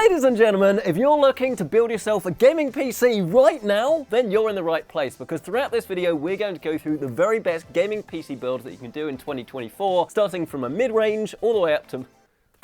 Ladies and gentlemen, if you're looking to build yourself a gaming PC right now, then you're in the right place, because throughout this video we're going to go through the very best gaming PC builds that you can do in 2024, starting from a mid-range all the way up to...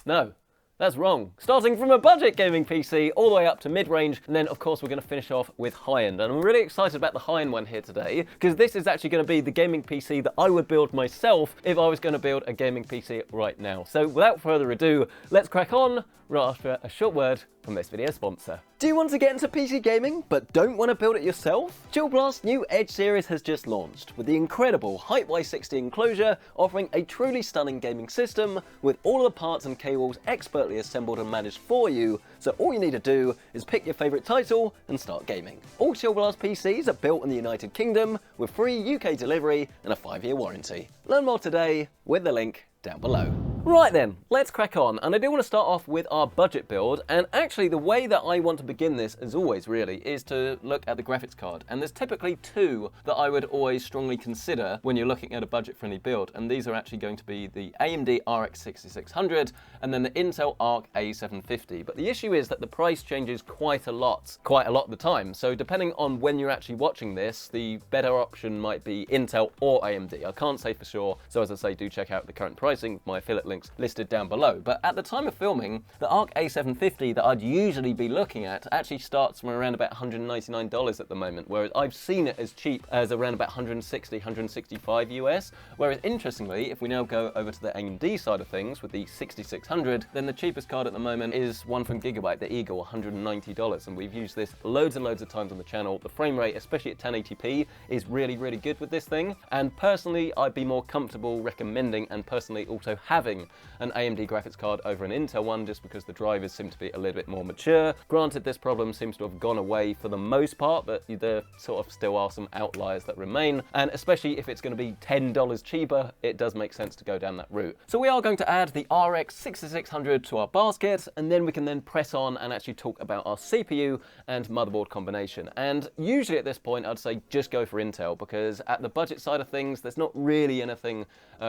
No. That's wrong. Starting from a budget gaming PC all the way up to mid-range, and then of course we're going to finish off with high-end. And I'm really excited about the high-end one here today, because this is actually going to be the gaming PC that I would build myself if I was going to build a gaming PC right now. So without further ado, let's crack on right after a short word from this video's sponsor. Do you want to get into PC gaming but don't want to build it yourself? Chill Blast's new Edge series has just launched with the incredible Height by 60 enclosure, offering a truly stunning gaming system with all of the parts and cables expertly assembled and managed for you, so all you need to do is pick your favourite title and start gaming. All Chill Blast PCs are built in the United Kingdom with free UK delivery and a 5-year warranty. Learn more today with the link down below. Right then, let's crack on, and I do want to start off with our budget build, and actually the way that I want to begin this, as always really, is to look at the graphics card, and there's typically two that I would always strongly consider when you're looking at a budget-friendly build, and these are actually going to be the AMD RX 6600 and then the Intel Arc A750, but the issue is that the price changes quite a lot of the time, so depending on when you're actually watching this, the better option might be Intel or AMD. I can't say for sure, so as I say, do check out the current pricing, my affiliate links listed down below. But at the time of filming, the Arc A750 that I'd usually be looking at actually starts from around about $199 at the moment, whereas I've seen it as cheap as around about 160, 165 US. Whereas interestingly, if we now go over to the AMD side of things with the 6600, then the cheapest card at the moment is one from Gigabyte, the Eagle, $190, and we've used this loads and loads of times on the channel. The frame rate, especially at 1080p, is really, really good with this thing, and personally I'd be more comfortable recommending and personally also having an AMD graphics card over an Intel one, just because the drivers seem to be a little bit more mature. Granted, this problem seems to have gone away for the most part, but there sort of still are some outliers that remain, and especially if it's going to be $10 cheaper, it does make sense to go down that route. So we are going to add the RX 6600 to our basket, and then we can then press on and actually talk about our CPU and motherboard combination. And usually at this point I'd say just go for Intel, because at the budget side of things there's not really anything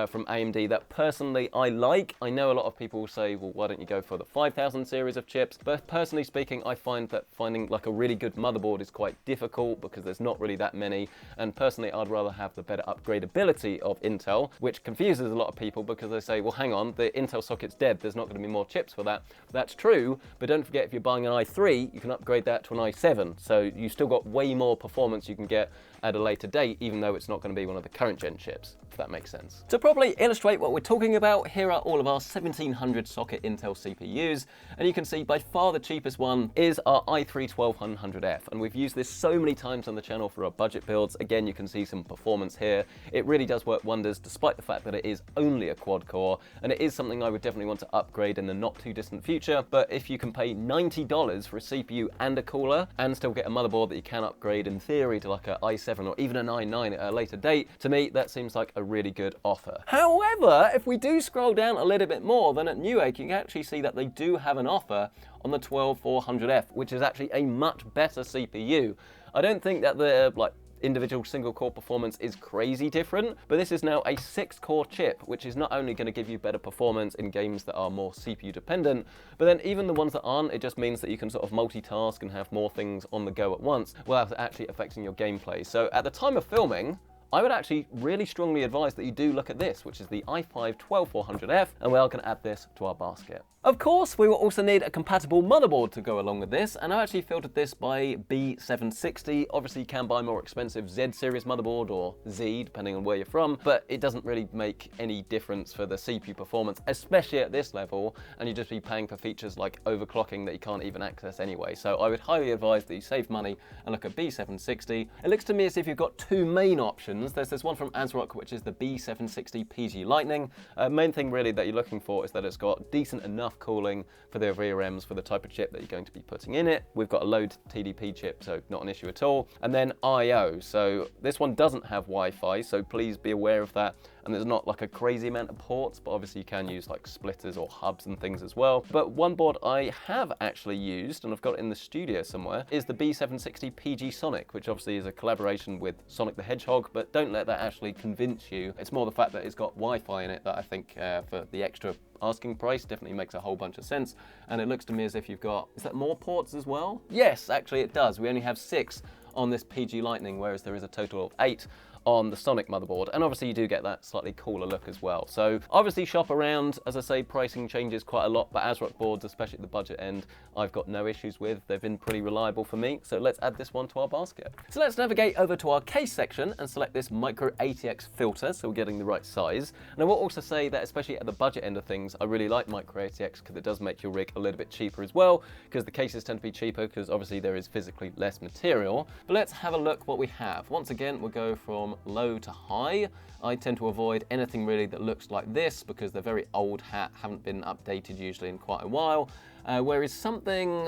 from AMD that personally I like. I know a lot of people say, well, why don't you go for the 5000 series of chips? But personally speaking, I find that finding like a really good motherboard is quite difficult because there's not really that many. And personally, I'd rather have the better upgradability of Intel, which confuses a lot of people because they say, well, hang on, the Intel socket's dead. There's not going to be more chips for that. That's true, but don't forget, if you're buying an i3, you can upgrade that to an i7. So you still got way more performance you can get at a later date, even though it's not going to be one of the current gen chips, if that makes sense. To properly illustrate what we're talking about, here are all of our 1700 socket Intel CPUs, and you can see by far the cheapest one is our i3 1200F, and we've used this so many times on the channel for our budget builds. Again, you can see some performance here. It really does work wonders, despite the fact that it is only a quad core, and it is something I would definitely want to upgrade in the not too distant future. But if you can pay $90 for a CPU and a cooler and still get a motherboard that you can upgrade in theory to like an i7 or even an i9 at a later date, to me that seems like a really good offer. However, if we do scroll down a little bit more, then at Newegg you can actually see that they do have an offer on the 12400F, which is actually a much better CPU. I don't think that the individual single core performance is crazy different, but this is now a 6-core chip, which is not only going to give you better performance in games that are more CPU dependent, but then even the ones that aren't, it just means that you can sort of multitask and have more things on the go at once without actually affecting your gameplay. So at the time of filming, I would actually really strongly advise that you do look at this, which is the i5 12400F, and we are going to add this to our basket. Of course, we will also need a compatible motherboard to go along with this, and I actually filtered this by B760. Obviously, you can buy more expensive Z series motherboard or Z, depending on where you're from, but it doesn't really make any difference for the CPU performance, especially at this level, and you'd just be paying for features like overclocking that you can't even access anyway. So I would highly advise that you save money and look at B760. It looks to me as if you've got two main options. There's this one from ASRock, which is the B760 PG Lightning. Main thing really that you're looking for is that it's got decent enough cooling for the VRMs for the type of chip that you're going to be putting in it. We've got a low TDP chip, so not an issue at all. And then I/O. So this one doesn't have Wi-Fi, so please be aware of that. And there's not like a crazy amount of ports, but obviously you can use like splitters or hubs and things as well. But one board I have actually used, and I've got it in the studio somewhere, is the B760 PG Sonic, which obviously is a collaboration with Sonic the Hedgehog, but don't let that actually convince you. It's more the fact that it's got Wi-Fi in it that I think for the extra asking price. Definitely makes a whole bunch of sense. And it looks to me as if you've got, is that more ports as well? Yes, actually it does. We only have 6 on this PG Lightning, whereas there is a total of 8 on the Sonic motherboard, and obviously you do get that slightly cooler look as well. So obviously shop around. As I say, pricing changes quite a lot, but ASRock boards, especially at the budget end, I've got no issues with. They've been pretty reliable for me. So let's add this one to our basket. So let's navigate over to our case section and select this micro ATX filter, so we're getting the right size. And I will also say that especially at the budget end of things, I really like micro ATX because it does make your rig a little bit cheaper as well, because the cases tend to be cheaper because obviously there is physically less material. But let's have a look what we have. Once again, we'll go from low to high. I tend to avoid anything really that looks like this because they're very old hat, haven't been updated usually in quite a while. Whereas something,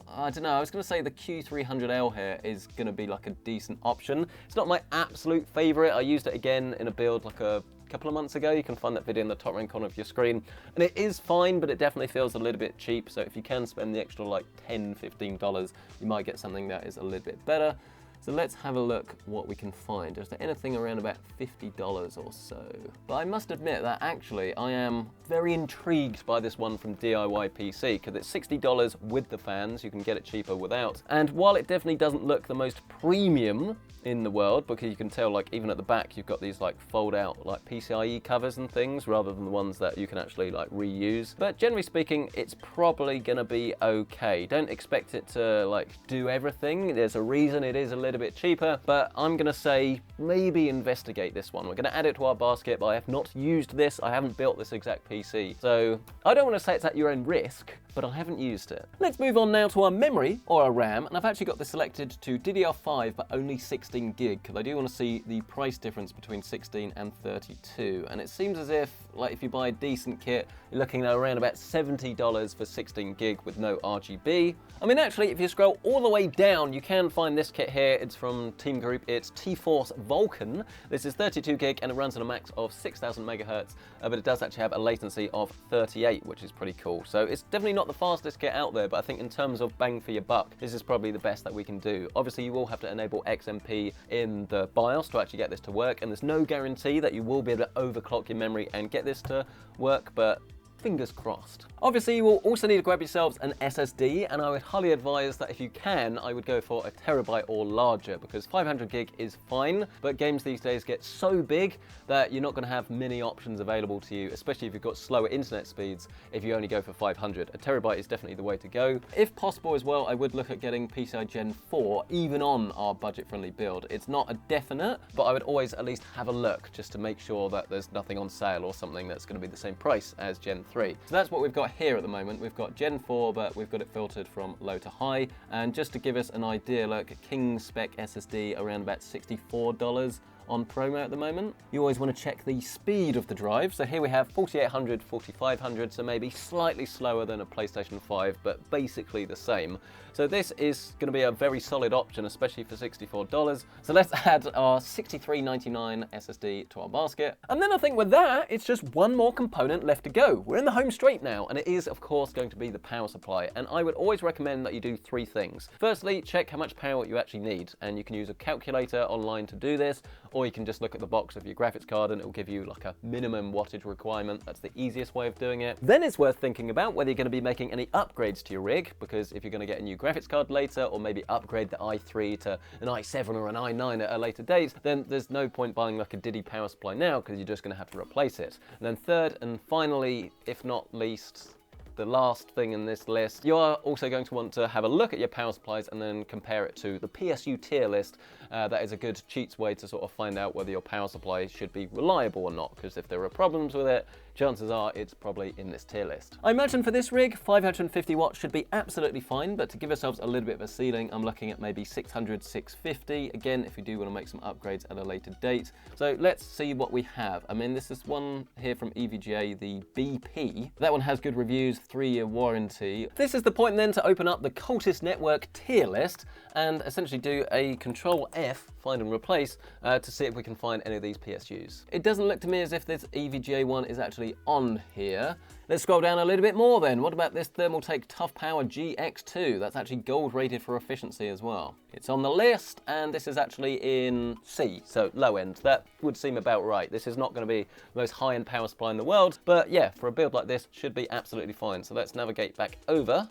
I don't know, I was going to say the Q300L here is going to be like a decent option. It's not my absolute favorite. I used it again in a build like a couple of months ago. You can find that video in the top right corner of your screen, and it is fine, but it definitely feels a little bit cheap. So if you can spend the extra like $10–15, you might get something that is a little bit better. So let's have a look what we can find. Is there anything around about $50 or so? But I must admit that actually I am very intrigued by this one from DIYPC because it's $60 with the fans. You can get it cheaper without. And while it definitely doesn't look the most premium in the world, because you can tell like even at the back you've got these like fold out like PCIe covers and things rather than the ones that you can actually like reuse. But generally speaking, it's probably gonna be okay. Don't expect it to like do everything. There's a reason it is a little bit cheaper, but I'm gonna say maybe investigate this one. We're gonna add it to our basket, but I have not used this. I haven't built this exact PC. So I don't want to say it's at your own risk, but I haven't used it. Let's move on now to our memory or our RAM, and I've actually got this selected to DDR5 but only 16 gig because I do want to see the price difference between 16 and 32, and it seems as if like if you buy a decent kit you're looking at around about $70 for 16 gig with no RGB. I mean actually if you scroll all the way down you can find this kit here. It's from Teamgroup. It's T-Force Vulcan. This is 32 gig and it runs on a max of 6,000 megahertz, but it does actually have a latency of 38, which is pretty cool. So it's definitely not the fastest kit out there, but I think in terms of bang for your buck, this is probably the best that we can do. Obviously, you will have to enable XMP in the BIOS to actually get this to work, and there's no guarantee that you will be able to overclock your memory and get this to work, but fingers crossed. Obviously, you will also need to grab yourselves an SSD, and I would highly advise that if you can, I would go for a terabyte or larger, because 500 gig is fine, but games these days get so big that you're not going to have many options available to you, especially if you've got slower internet speeds if you only go for 500. A terabyte is definitely the way to go. If possible as well, I would look at getting PCI Gen 4, even on our budget-friendly build. It's not a definite, but I would always at least have a look just to make sure that there's nothing on sale or something that's going to be the same price as Gen 3. So that's what we've got here at the moment. We've got Gen 4, but we've got it filtered from low to high. And just to give us an idea, look, Kingspec SSD around about $64 on promo at the moment. You always want to check the speed of the drive. So here we have 4800, 4500, so maybe slightly slower than a PlayStation 5, but basically the same. So this is going to be a very solid option, especially for $64. So let's add our $63.99 SSD to our basket. And then I think with that, it's just one more component left to go. We're in the home straight now, and it is of course going to be the power supply. And I would always recommend that you do 3 things. Firstly, check how much power you actually need, and you can use a calculator online to do this, or you can just look at the box of your graphics card and it will give you like a minimum wattage requirement. That's the easiest way of doing it. Then it's worth thinking about whether you're going to be making any upgrades to your rig, because if you're going to get a new graphics card later, or maybe upgrade the i3 to an i7 or an i9 at a later date, then there's no point buying like a Diddy power supply now because you're just going to have to replace it. And then third and finally, if not least, the last thing in this list, you are also going to want to have a look at your power supplies and then compare it to the PSU tier list. That is a good cheats way to sort of find out whether your power supply should be reliable or not, because if there are problems with it, chances are it's probably in this tier list. I imagine for this rig, 550 watts should be absolutely fine, but to give ourselves a little bit of a ceiling, I'm looking at maybe 600, 650. Again, if you do want to make some upgrades at a later date. So let's see what we have. I mean, this is one here from EVGA, the BP. That one has good reviews, 3-year warranty. This is the point then to open up the Cultist Network tier list and essentially do a Control F, find and replace, to see if we can find any of these PSUs. It doesn't look to me as if this EVGA one is actually actually on here. Let's scroll down a little bit more then. What about this Thermaltake Toughpower GX2? That's actually gold rated for efficiency as well. It's on the list, and this is actually in C, so low end. That would seem about right. This is not going to be the most high-end power supply in the world, but yeah, for a build like this, should be absolutely fine. So let's navigate back over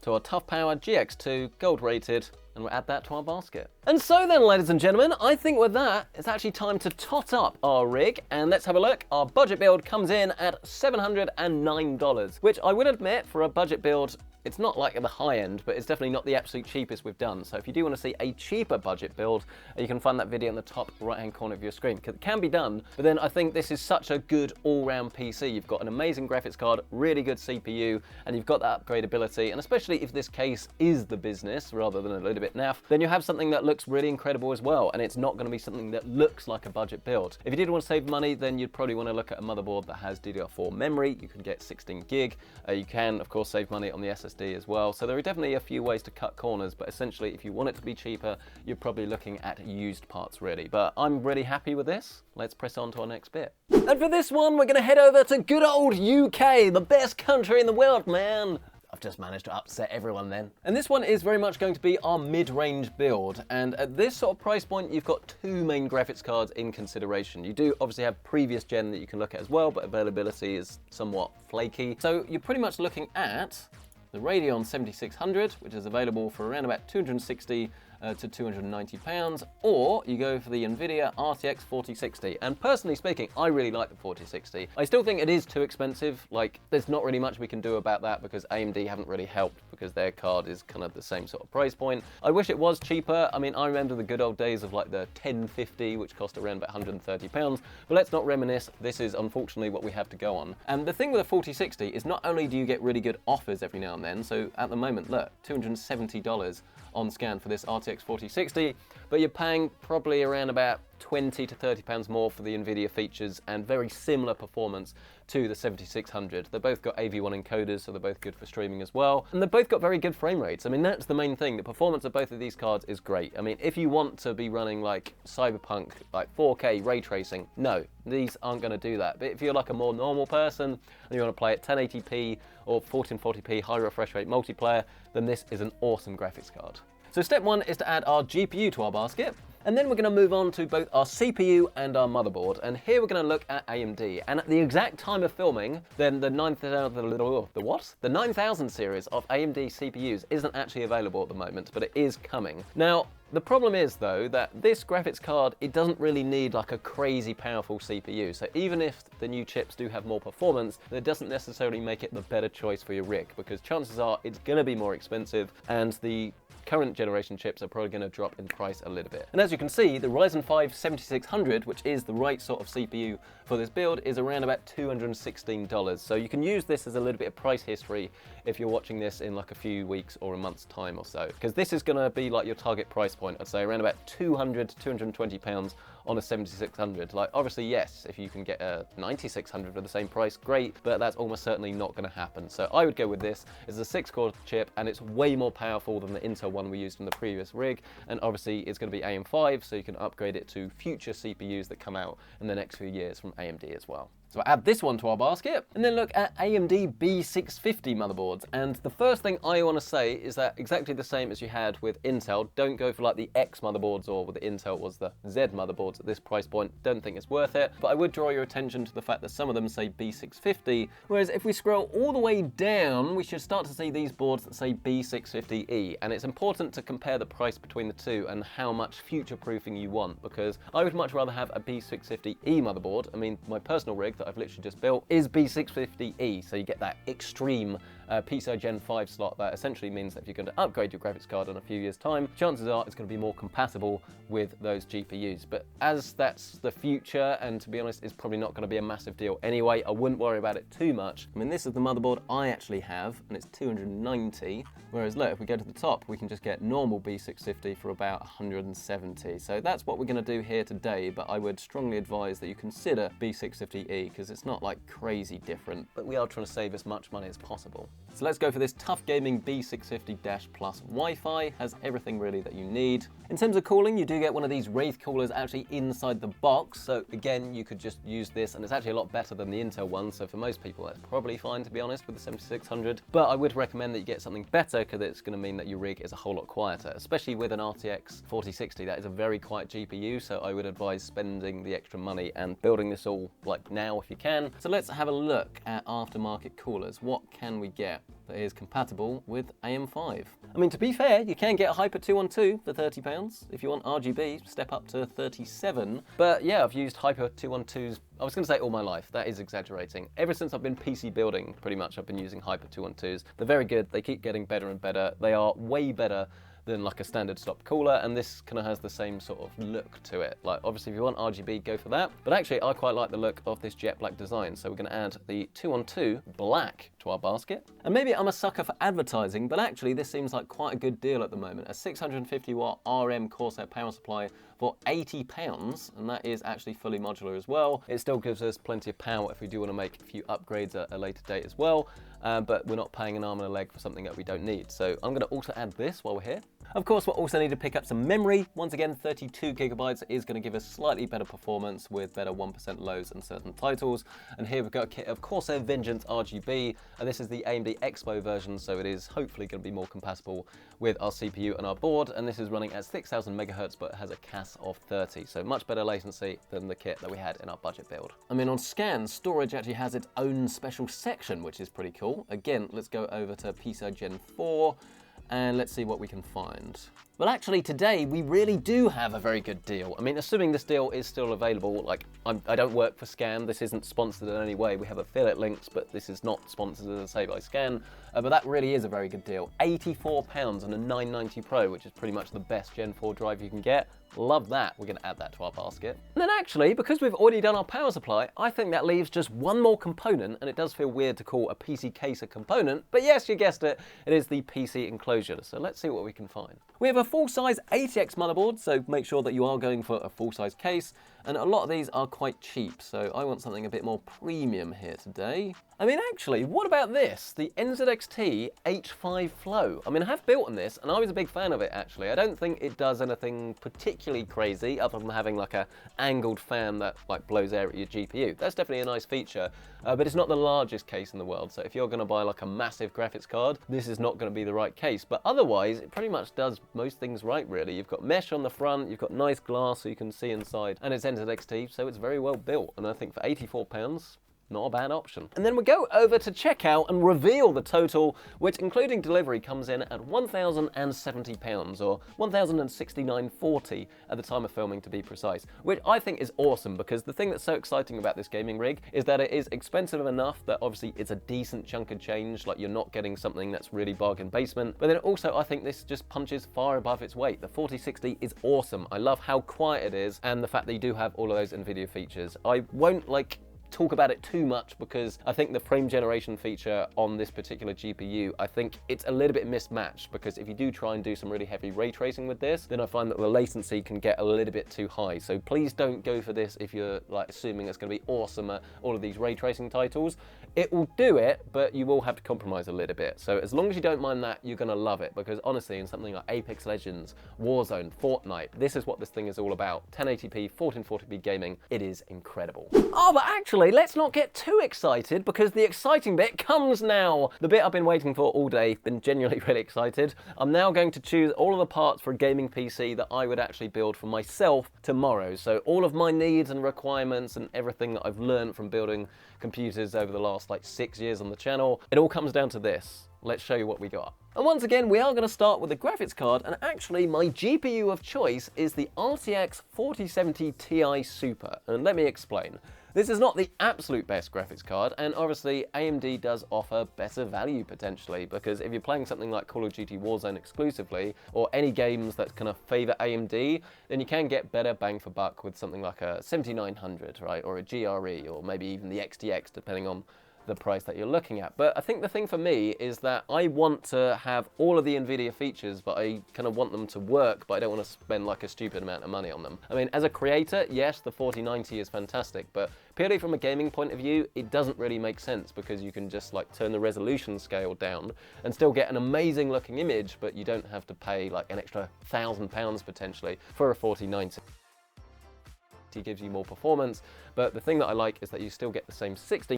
to our Toughpower GX2, gold rated, and we'll add that to our basket. And so then, ladies and gentlemen, I think with that, it's actually time to tot up our rig, and let's have a look. Our budget build comes in at $709, which I would admit, for a budget build, it's not like at the high end, but it's definitely not the absolute cheapest we've done. So if you do want to see a cheaper budget build, you can find that video in the top right-hand corner of your screen, because it can be done. But then I think this is such a good all-round PC. You've got an amazing graphics card, really good CPU, and you've got that upgradability. And especially if this case is the business rather than a little bit naff, then you have something that looks really incredible as well. And it's not going to be something that looks like a budget build. If you did want to save money, then you'd probably want to look at a motherboard that has DDR4 memory. You can get 16 gig. You can, of course, save money on the SSD as well. So there are definitely a few ways to cut corners, but essentially if you want it to be cheaper, you're probably looking at used parts really. But I'm really happy with this. Let's press on to our next bit. And for this one, we're going to head over to good old UK, the best country in the world, man. I've just managed to upset everyone then. And this one is very much going to be our mid-range build. And at this sort of price point, you've got two main graphics cards in consideration. You do obviously have previous gen that you can look at as well, but availability is somewhat flaky. So you're pretty much looking at the Radeon 7600, which is available for around about 260 to 290 pounds, or you go for the NVIDIA RTX 4060. And personally speaking, I really like the 4060. I still think it is too expensive. Like, there's not really much we can do about that because AMD haven't really helped because their card is kind of the same sort of price point. I wish it was cheaper. I mean, I remember the good old days of like the 1050, which cost around about 130 pounds, but let's not reminisce. This is unfortunately what we have to go on. And the thing with the 4060 is not only do you get really good offers every now and then, so at the moment, look, $270 on scan for this RTX 4060, but you're paying probably around about 20 to 30 pounds more for the NVIDIA features and very similar performance to the 7600. They've both got AV1 encoders, so they're both good for streaming as well. And they've both got very good frame rates. I mean, that's the main thing. The performance of both of these cards is great. I mean, if you want to be running like Cyberpunk, like 4K ray tracing, no, these aren't going to do that. But if you're like a more normal person and you want to play at 1080p or 1440p high refresh rate multiplayer, then this is an awesome graphics card. So step one is to add our GPU to our basket. And then we're going to move on to both our CPU and our motherboard. And here we're going to look at AMD. And at the exact time of filming, then the 9000 series of AMD CPUs isn't actually available at the moment, but it is coming. Now, the problem is though that this graphics card, it doesn't really need like a crazy powerful CPU. So even if the new chips do have more performance, that doesn't necessarily make it the better choice for your rig, because chances are it's going to be more expensive and the current generation chips are probably going to drop in price a little bit. And as you can see, the Ryzen 5 7600, which is the right sort of CPU for this build, is around about $216. So you can use this as a little bit of price history if you're watching this in like a few weeks or a month's time or so, because this is going to be like your target price point. I'd say around about 200 to 220 pounds on a 7600. Like, obviously, yes, if you can get a 9600 for the same price, great, but that's almost certainly not going to happen. So I would go with this. It's a 6-core chip, and it's way more powerful than the Intel one we used in the previous rig. And obviously, it's going to be AM5, so you can upgrade it to future CPUs that come out in the next few years from AMD as well. So add this one to our basket, and then look at AMD B650 motherboards. And the first thing I want to say is that exactly the same as you had with Intel. Don't go for like the X motherboards, or with the Intel was the Z motherboards at this price point. Don't think it's worth it. But I would draw your attention to the fact that some of them say B650, whereas if we scroll all the way down, we should start to see these boards that say B650E. And it's important to compare the price between the two and how much future-proofing you want, because I would much rather have a B650E motherboard. I mean, my personal rig that I've literally just built is B650E, so you get that extreme PCI Gen 5 slot. That essentially means that if you're going to upgrade your graphics card in a few years' time, chances are it's going to be more compatible with those GPUs. But as that's the future, and to be honest, it's probably not going to be a massive deal anyway, I wouldn't worry about it too much. I mean, this is the motherboard I actually have, and it's 290, whereas look, if we go to the top, we can just get normal B650 for about 170. So that's what we're going to do here today, but I would strongly advise that you consider B650E, because it's not like crazy different, but we are trying to save as much money as possible. So let's go for this Tough Gaming B650 Plus Wi-Fi. Has everything really that you need. In terms of cooling, you do get one of these Wraith coolers actually inside the box. So again, you could just use this, and it's actually a lot better than the Intel one. So for most people, that's probably fine, to be honest, with the 7600. But I would recommend that you get something better, because it's going to mean that your rig is a whole lot quieter, especially with an RTX 4060. That is a very quiet GPU. So I would advise spending the extra money and building this all like now if you can. So let's have a look at aftermarket coolers. What can we get that is compatible with AM5? I mean, to be fair, you can get a Hyper 212 for £30. If you want RGB, step up to 37. But yeah, I've used Hyper 212s, I was going to say all my life. That is exaggerating. Ever since I've been PC building, pretty much, I've been using Hyper 212s. They're very good. They keep getting better and better. They are way better than like a standard stop cooler, and this kind of has the same sort of look to it. Like, obviously, if you want RGB, go for that. But actually, I quite like the look of this jet black design, so we're going to add the 212 black to our basket. And maybe I'm a sucker for advertising, but actually, this seems like quite a good deal at the moment. A 650 watt RM Corsair power supply for £80, and that is actually fully modular as well. It still gives us plenty of power if we do want to make a few upgrades at a later date as well, but we're not paying an arm and a leg for something that we don't need. So I'm going to also add this while we're here. Of course, we'll also need to pick up some memory. Once again, 32 gigabytes is going to give us slightly better performance with better 1% lows in certain titles. And here we've got a kit of Corsair Vengeance RGB, and this is the AMD Expo version, so it is hopefully going to be more compatible with our CPU and our board. And this is running at 6000 megahertz, but has a CAS of 30, so much better latency than the kit that we had in our budget build. I mean, on scan, storage actually has its own special section, which is pretty cool. Again, let's go over to PCI Gen 4. And let's see what we can find. Well, actually today we really do have a very good deal. I mean, assuming this deal is still available, like I don't work for Scan, this isn't sponsored in any way. We have affiliate links, but this is not sponsored, as I say, by Scan. But that really is a very good deal. £84 on a 990 Pro, which is pretty much the best Gen 4 drive you can get. Love that. We're going to add that to our basket. And then actually, because we've already done our power supply, I think that leaves just one more component, and it does feel weird to call a PC case a component, but yes, you guessed it, it is the PC enclosure. So let's see what we can find. We have a full-size ATX motherboard, so make sure that you are going for a full-size case, and a lot of these are quite cheap, so I want something a bit more premium here today. I mean, actually, what about this? The NZXT H5 Flow. I mean, I have built on this, and I was a big fan of it, actually. I don't think it does anything particularly crazy, other than having like a angled fan that like blows air at your GPU. That's definitely a nice feature, but it's not the largest case in the world, so if you're going to buy like a massive graphics card, this is not going to be the right case. But otherwise, it pretty much does most things right, really. You've got mesh on the front, you've got nice glass so you can see inside, and it's NZXT, so it's very well built, and I think for £84, not a bad option. And then we go over to checkout and reveal the total, which including delivery comes in at £1,070, or £1,069.40 at the time of filming, to be precise, which I think is awesome, because the thing that's so exciting about this gaming rig is that it is expensive enough that obviously it's a decent chunk of change, like you're not getting something that's really bargain basement, but then also I think this just punches far above its weight. The 4060 is awesome. I love how quiet it is, and the fact that you do have all of those NVIDIA features. I won't talk about it too much, because I think the frame generation feature on this particular GPU, I think it's a little bit mismatched, because if you do try and do some really heavy ray tracing with this, then I find that the latency can get a little bit too high. So please don't go for this if you're like assuming it's going to be awesome at all of these ray tracing titles. It will do it, but you will have to compromise a little bit. So as long as you don't mind that, you're going to love it, because honestly, in something like Apex Legends, Warzone, Fortnite, this is what this thing is all about. 1080p, 1440p gaming, it is incredible. Oh, but actually, let's not get too excited, because the exciting bit comes now. The bit I've been waiting for all day, been genuinely really excited. I'm now going to choose all of the parts for a gaming PC that I would actually build for myself tomorrow. So all of my needs and requirements and everything that I've learned from building computers over the last like 6 years on the channel, it all comes down to this. Let's show you what we got. And once again, we are going to start with the graphics card, and actually my GPU of choice is the RTX 4070 Ti Super, and let me explain. This is not the absolute best graphics card, and obviously AMD does offer better value potentially, because if you're playing something like Call of Duty Warzone exclusively, or any games that kind of favor AMD, then you can get better bang for buck with something like a 7900, right, or a GRE, or maybe even the XTX, depending on the price that you're looking at. But I think the thing for me is that I want to have all of the NVIDIA features, but I kind of want them to work, but I don't want to spend like a stupid amount of money on them. I mean, as a creator, yes, the 4090 is fantastic, but purely from a gaming point of view, it doesn't really make sense because you can just like turn the resolution scale down and still get an amazing looking image, but you don't have to pay like an extra £1,000 potentially for a 4090. It gives you more performance, but the thing that I like is that you still get the same 60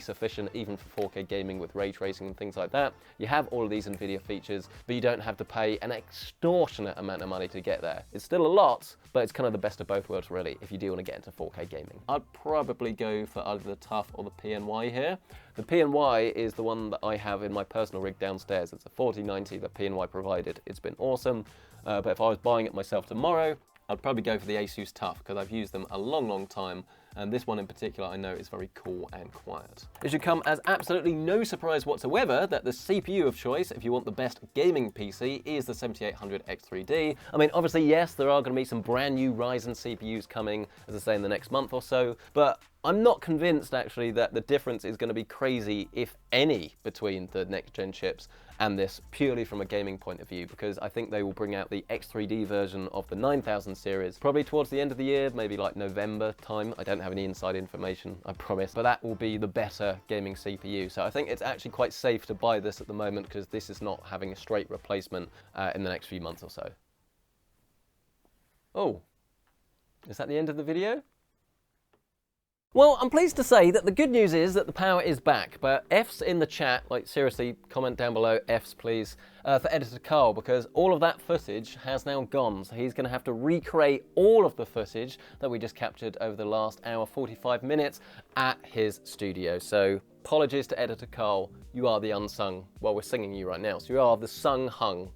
sufficient even for 4K gaming with ray tracing and things like that. You have all of these NVIDIA features, but you don't have to pay an extortionate amount of money to get there. It's still a lot, but it's kind of the best of both worlds really if you do want to get into 4K gaming. I'd probably go for either the Tough or the PNY here. The PNY is the one that I have in my personal rig downstairs. It's a 4090 that PNY provided. It's been awesome, but if I was buying it myself tomorrow, I'd probably go for the Asus Tuf because I've used them a long time, and this one in particular I know is very cool and quiet. It should come as absolutely no surprise whatsoever that the CPU of choice, if you want the best gaming PC, is the 7800 X3D. I mean, obviously, yes, there are going to be some brand new Ryzen CPUs coming, as I say, in the next month or so, but I'm not convinced actually that the difference is going to be crazy, if any, between the next gen chips and this purely from a gaming point of view, because I think they will bring out the X3D version of the 9000 series probably towards the end of the year, maybe like November time. I don't have any inside information, I promise, but that will be the better gaming CPU. So I think it's actually quite safe to buy this at the moment because this is not having a straight replacement in the next few months or so. Oh, is that the end of the video? Well, I'm pleased to say that the good news is that the power is back, but F's in the chat, like seriously, comment down below, F's please, for editor Carl, because all of that footage has now gone, so he's going to have to recreate all of the footage that we just captured over the last hour, 45 minutes at his studio. So apologies to editor Carl, you are the unsung, well, we're singing you right now, so you are the sung-hung.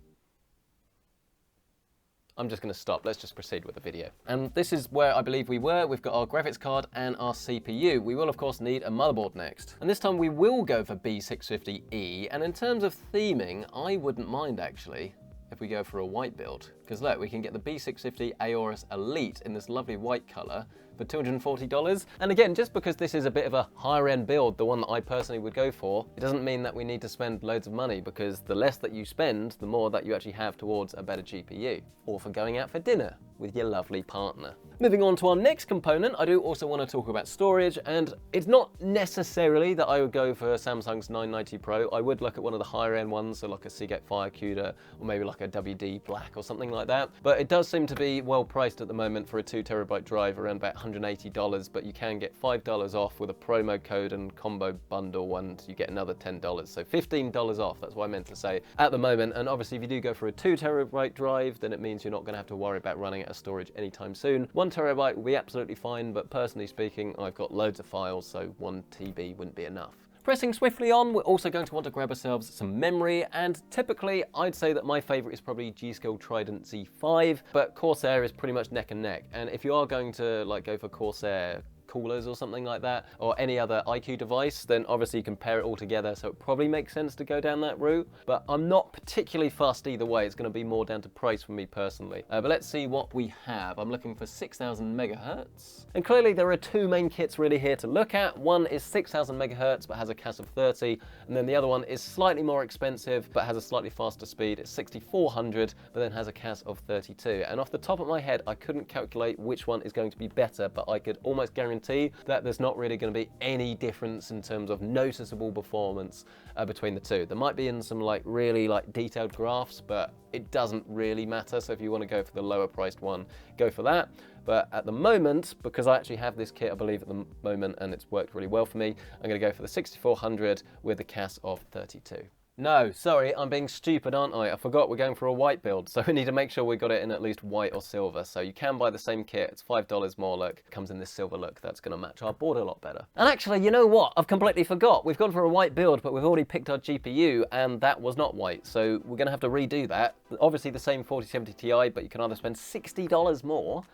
I'm just going to stop. Let's just proceed with the video. And this is where I believe we were. We've got our graphics card and our CPU. We will, of course, need a motherboard next. And this time we will go for B650E. And in terms of theming, I wouldn't mind, actually, if we go for a white build. Because look, we can get the B650 AORUS Elite in this lovely white color for $240. And again, just because this is a bit of a higher end build, the one that I personally would go for, it doesn't mean that we need to spend loads of money, because the less that you spend, the more that you actually have towards a better GPU, or for going out for dinner with your lovely partner. Moving on to our next component, I do also want to talk about storage, and it's not necessarily that I would go for Samsung's 990 Pro. I would look at one of the higher end ones, so like a Seagate FireCuda, or maybe like a WD Black or something like that. But it does seem to be well priced at the moment for a 2TB drive, around about $180, but you can get $5 off with a promo code and combo bundle, and you get another $10. So $15 off, that's what I meant to say, at the moment. And obviously if you do go for a 2TB drive, then it means you're not going to have to worry about running out of storage anytime soon. 1TB will be absolutely fine, but personally speaking, I've got loads of files, so 1 TB wouldn't be enough. Pressing swiftly on, we're also going to want to grab ourselves some memory, and typically I'd say that my favorite is probably G.Skill Trident Z5, but Corsair is pretty much neck and neck. And if you are going to like go for Corsair coolers or something like that, or any other IQ device, then obviously you can pair it all together, so it probably makes sense to go down that route. But I'm not particularly fussed either way. It's going to be more down to price for me personally. But let's see what we have. I'm looking for 6000 megahertz. And clearly there are two main kits really here to look at. One is 6000 megahertz but has a CAS of 30, and then the other one is slightly more expensive but has a slightly faster speed. It's 6400 but then has a CAS of 32. And off the top of my head, I couldn't calculate which one is going to be better, but I could almost guarantee that there's not really going to be any difference in terms of noticeable performance between the two. There might be in some like really like detailed graphs, but it doesn't really matter. So if you want to go for the lower priced one, go for that. But at the moment, because I actually have this kit, I believe at the moment, and it's worked really well for me, I'm going to go for the 6400 with a CAS of 32. No, sorry, I'm being stupid, aren't I? I forgot we're going for a white build, so we need to make sure we got it in at least white or silver. So you can buy the same kit, it's $5 more, look. It comes in this silver look, that's gonna match our board a lot better. And actually, you know what? I've completely forgot. We've gone for a white build, but we've already picked our GPU, and that was not white. So we're gonna have to redo that. Obviously the same 4070 Ti, but you can either spend $60 more,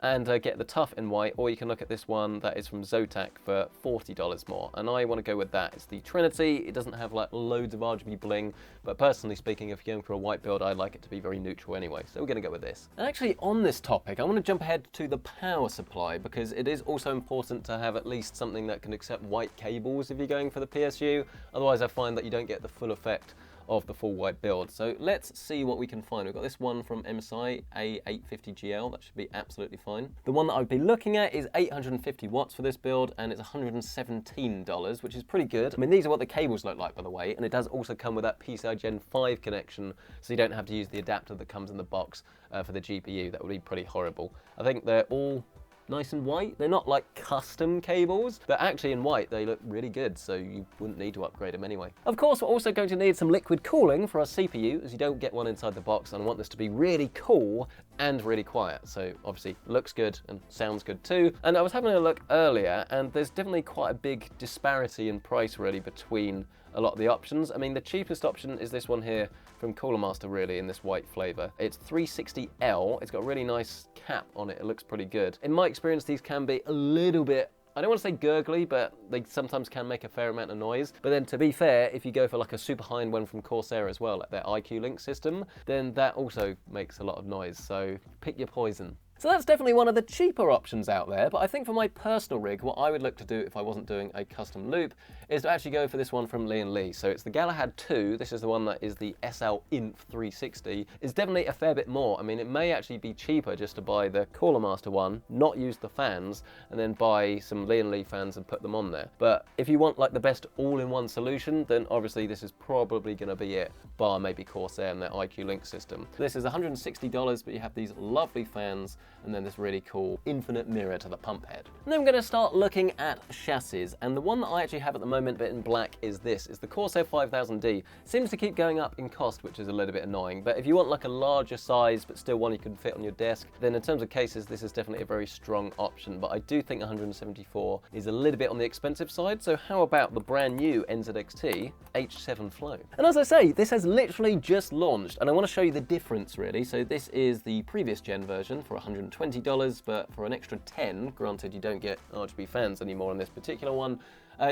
and get the Tough in white, or you can look at this one that is from Zotac for $40 more, and I want to go with that. It's the Trinity. It doesn't have like loads of RGB bling, but personally speaking, if you're going for a white build, I like it to be very neutral anyway, so we're going to go with this. And actually on this topic, I want to jump ahead to the power supply, because it is also important to have at least something that can accept white cables if you're going for the PSU. Otherwise I find that you don't get the full effect of the full white build. So let's see what we can find. We've got this one from MSI, A850GL, that should be absolutely fine. The one that I'd be looking at is 850 watts for this build, and it's $117, which is pretty good. I mean, these are what the cables look like, by the way, and it does also come with that PCI Gen 5 connection, so you don't have to use the adapter that comes in the box for the GPU. That would be pretty horrible. I think they're all nice and white. They're not like custom cables, but actually in white they look really good, so you wouldn't need to upgrade them anyway. Of course, we're also going to need some liquid cooling for our CPU, as you don't get one inside the box, and I want this to be really cool and really quiet. So obviously looks good and sounds good too. And I was having a look earlier, and there's definitely quite a big disparity in price really between a lot of the options. I mean, the cheapest option is this one here from Cooler Master, really, in this white flavor. It's 360L. It's got a really nice cap on it. It looks pretty good. In my experience, these can be a little bit, I don't want to say gurgly, but they sometimes can make a fair amount of noise. But then to be fair, if you go for like a super high-end one from Corsair as well, like their IQ Link system, then that also makes a lot of noise. So pick your poison. So that's definitely one of the cheaper options out there, but I think for my personal rig, what I would look to do if I wasn't doing a custom loop is to actually go for this one from Lian Li. So it's the Galahad 2, this is the one that is the SL INF 360. It's definitely a fair bit more. I mean, it may actually be cheaper just to buy the Cooler Master one, not use the fans, and then buy some Lian Li fans and put them on there. But if you want like the best all-in-one solution, then obviously this is probably gonna be it, bar maybe Corsair and their IQ Link system. This is $160, but you have these lovely fans, and then this really cool infinite mirror to the pump head. And then we're going to start looking at chassis, and the one that I actually have at the moment but in black is this. It's the Corsair 5000D. Seems to keep going up in cost, which is a little bit annoying, but if you want like a larger size but still one you can fit on your desk, then in terms of cases this is definitely a very strong option, but I do think 174 is a little bit on the expensive side. So how about the brand new NZXT H5 Flow? And as I say, this has literally just launched, and I want to show you the difference really. So this is the previous gen version for $120, but for an extra 10, granted you don't get RGB fans anymore on this particular one,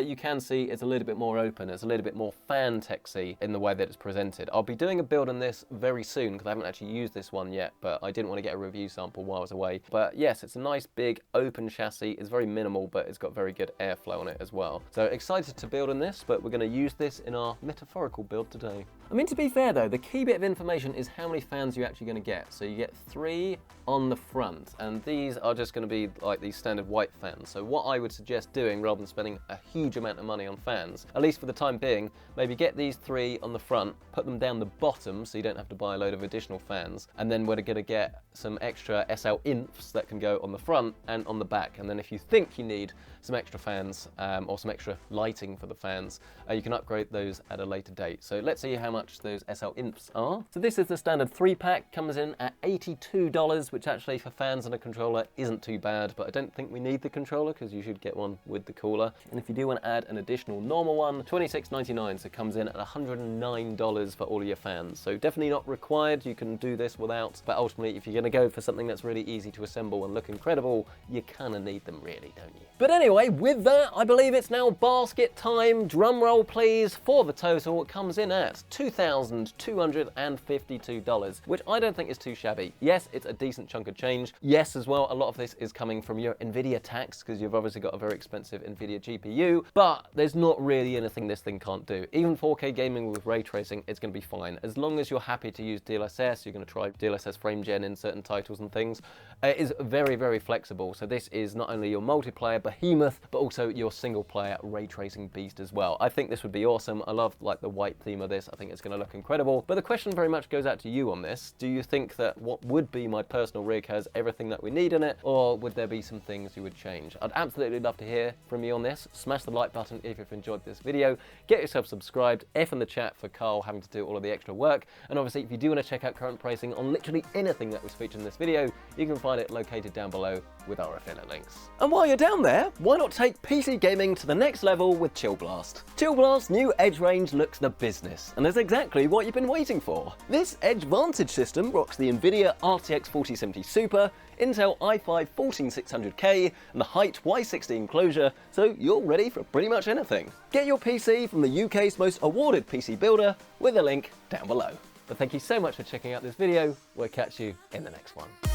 you can see it's a little bit more open, it's a little bit more fan-texy in the way that it's presented. I'll be doing a build on this very soon because I haven't actually used this one yet, but I didn't want to get a review sample while I was away. But yes, it's a nice big open chassis. It's very minimal, but it's got very good airflow on it as well. So excited to build on this, but we're going to use this in our metaphorical build today. I mean, to be fair though, the key bit of information is how many fans you're actually going to get. So you get 3 on the front, and these are just going to be like these standard white fans. So what I would suggest doing, rather than spending a huge amount of money on fans, at least for the time being, maybe get these 3 on the front, put them down the bottom so you don't have to buy a load of additional fans, and then we're going to get some extra SL INFs that can go on the front and on the back. And then if you think you need some extra fans or some extra lighting for the fans, you can upgrade those at a later date. So let's see how much those SL INFs are. So this is the standard 3-pack, comes in at $82, which actually for fans and a controller isn't too bad, but I don't think we need the controller because you should get one with the cooler. And if you do want to add an additional normal one, $26.99, so it comes in at $109 for all of your fans. So definitely not required, you can do this without, but ultimately if you're going to go for something that's really easy to assemble and look incredible, you kind of need them really, don't you? But anyway, with that, I believe it's now basket time. Drum roll please. For the total, it comes in at $2,252, which I don't think is too shabby. Yes, it's a decent chunk of change. Yes, as well, a lot of this is coming from your NVIDIA tax, because you've obviously got a very expensive NVIDIA GPU, but there's not really anything this thing can't do. Even 4K gaming with ray tracing, it's going to be fine. As long as you're happy to use DLSS, you're going to try DLSS frame gen in certain titles and things. It is very, very flexible. So this is not only your multiplayer behemoth, but also your single player ray tracing beast as well. I think this would be awesome. I love like the white theme of this. I think it's going to look incredible. But the question very much goes out to you on this. Do you think that what would be my personal rig has everything that we need in it, or would there be some things you would change? I'd absolutely love to hear from you on this. Smash smash the like button if you've enjoyed this video, get yourself subscribed, F in the chat for Carl having to do all of the extra work, and obviously if you do want to check out current pricing on literally anything that was featured in this video, you can find it located down below with our affiliate links. And while you're down there, why not take PC gaming to the next level with Chill Blast? Chill Blast's new Edge range looks the business, and is exactly what you've been waiting for. This Edge Vantage system rocks the NVIDIA RTX 4070 Super, Intel i5 14600K, and the Height Y60 enclosure, so you're ready for pretty much anything. Get your PC from the UK's most awarded PC builder with a link down below. But thank you so much for checking out this video. We'll catch you in the next one.